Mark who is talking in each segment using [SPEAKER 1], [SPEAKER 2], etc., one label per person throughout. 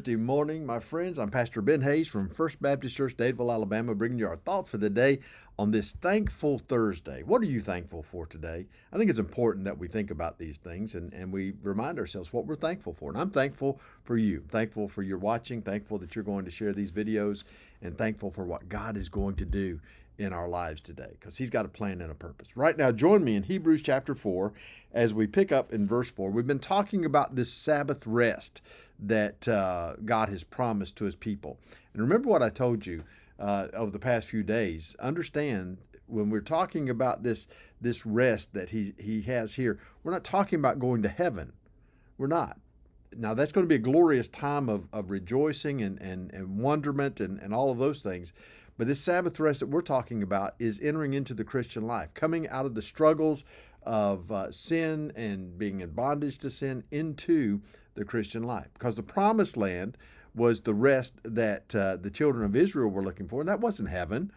[SPEAKER 1] Thursday morning, my friends. I'm Pastor Ben Hayes from First Baptist Church, Dadeville, Alabama, bringing you our thought for the day on this Thankful Thursday. What are you thankful for today? I think it's important that we think about these things and we remind ourselves what we're thankful for. And I'm thankful for you, thankful for your watching, thankful that you're going to share these videos, and thankful for what God is going to do in our lives today, because He's got a plan and a purpose. Right now, join me in Hebrews chapter 4 as we pick up in verse 4. We've been talking about this Sabbath rest that God has promised to His people. And remember what I told you over the past few days. Understand, when we're talking about this rest that He has here, we're not talking about going to heaven. We're not. Now, that's going to be a glorious time of rejoicing and wonderment and all of those things. But this Sabbath rest that we're talking about is entering into the Christian life, coming out of the struggles of sin and being in bondage to sin into the Christian life. Because the promised land was the rest that the children of Israel were looking for, and that wasn't heaven.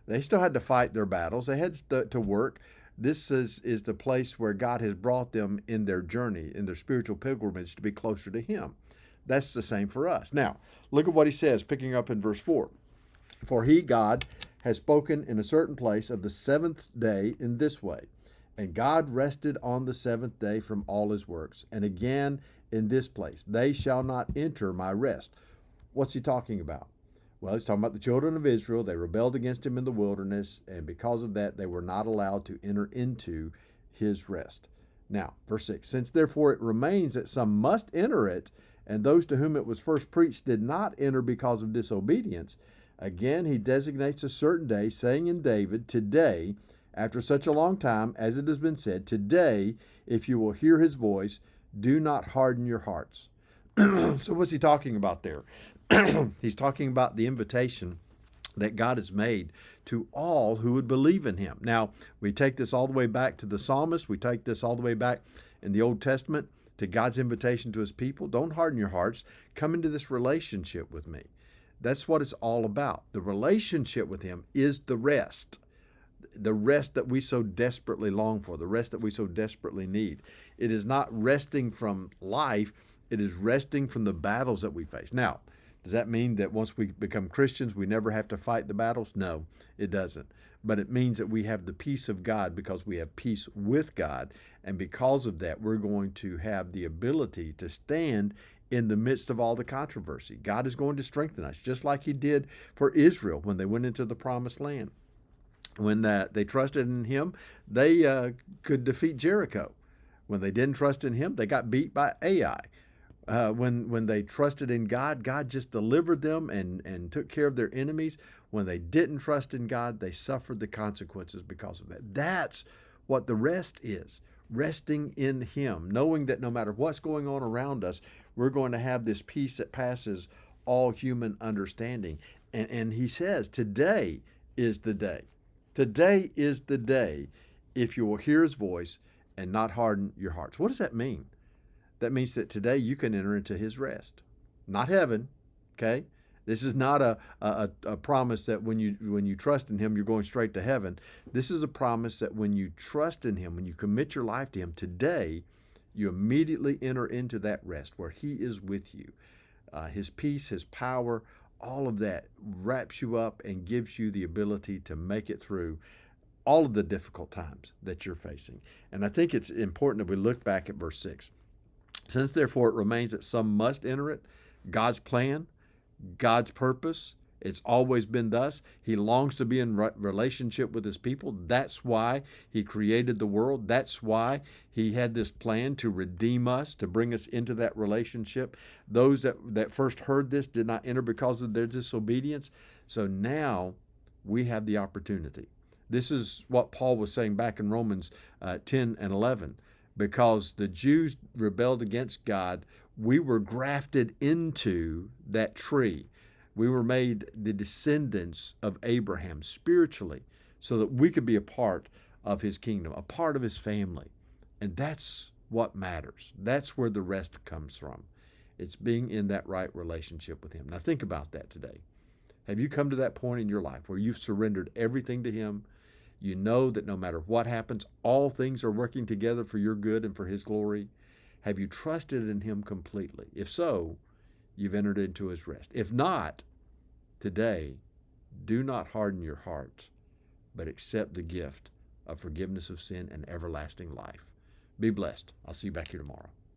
[SPEAKER 1] They still had to fight their battles. They had to work. This is the place where God has brought them in their journey, in their spiritual pilgrimage to be closer to Him. That's the same for us. Now, look at what He says, picking up in verse 4. For He, God, has spoken in a certain place of the seventh day in this way. And God rested on the seventh day from all His works. And again in this place, they shall not enter my rest. What's He talking about? Well, He's talking about the children of Israel. They rebelled against Him in the wilderness, and because of that, they were not allowed to enter into His rest. Now, verse 6, since therefore it remains that some must enter it, and those to whom it was first preached did not enter because of disobedience, again He designates a certain day, saying in David, today, after such a long time, as it has been said, today, if you will hear His voice, do not harden your hearts. So what's He talking about there? He's talking about the invitation that God has made to all who would believe in Him. Now, we take this all the way back to the psalmist. We take this all the way back in the Old Testament to God's invitation to His people. Don't harden your hearts. Come into this relationship with me. That's what it's all about. The relationship with Him is the rest that we so desperately long for, the rest that we so desperately need. It is not resting from life. It is resting from the battles that we face. Now, does that mean that once we become Christians, we never have to fight the battles? No, it doesn't. But it means that we have the peace of God because we have peace with God. And because of that, we're going to have the ability to stand in the midst of all the controversy. God is going to strengthen us, just like He did for Israel when they went into the promised land. When they trusted in Him, they could defeat Jericho. When they didn't trust in Him, they got beat by Ai. When they trusted in God, God just delivered them and took care of their enemies. When they didn't trust in God, they suffered the consequences because of that. That's what the rest is, resting in Him, knowing that no matter what's going on around us, we're going to have this peace that passes all human understanding. And He says, today is the day. Today is the day if you will hear His voice and not harden your hearts. What does that mean? That means that today you can enter into His rest, not heaven. Okay, this is not a promise that when you trust in Him you're going straight to heaven. This is a promise that when you trust in Him, when you commit your life to Him today, you immediately enter into that rest where He is with you. His peace, His power, all of that wraps you up and gives you the ability to make it through all of the difficult times that you're facing. And I think it's important that we look back at verse 6. Since therefore it remains that some must enter it, God's plan, God's purpose, it's always been thus. He longs to be in relationship with His people. That's why He created the world. That's why He had this plan to redeem us, to bring us into that relationship. Those that first heard this did not enter because of their disobedience. So now we have the opportunity. This is what Paul was saying back in Romans 10 and 11. Because the Jews rebelled against God, we were grafted into that tree. We were made the descendants of Abraham spiritually so that we could be a part of His kingdom, a part of His family. And that's what matters. That's where the rest comes from. It's being in that right relationship with Him. Now think about that today. Have you come to that point in your life where you've surrendered everything to Him? You know that no matter what happens, all things are working together for your good and for His glory. Have you trusted in Him completely? If so, you've entered into his rest. If not, today, do not harden your hearts, but accept the gift of forgiveness of sin and everlasting life. Be blessed. I'll see you back here tomorrow.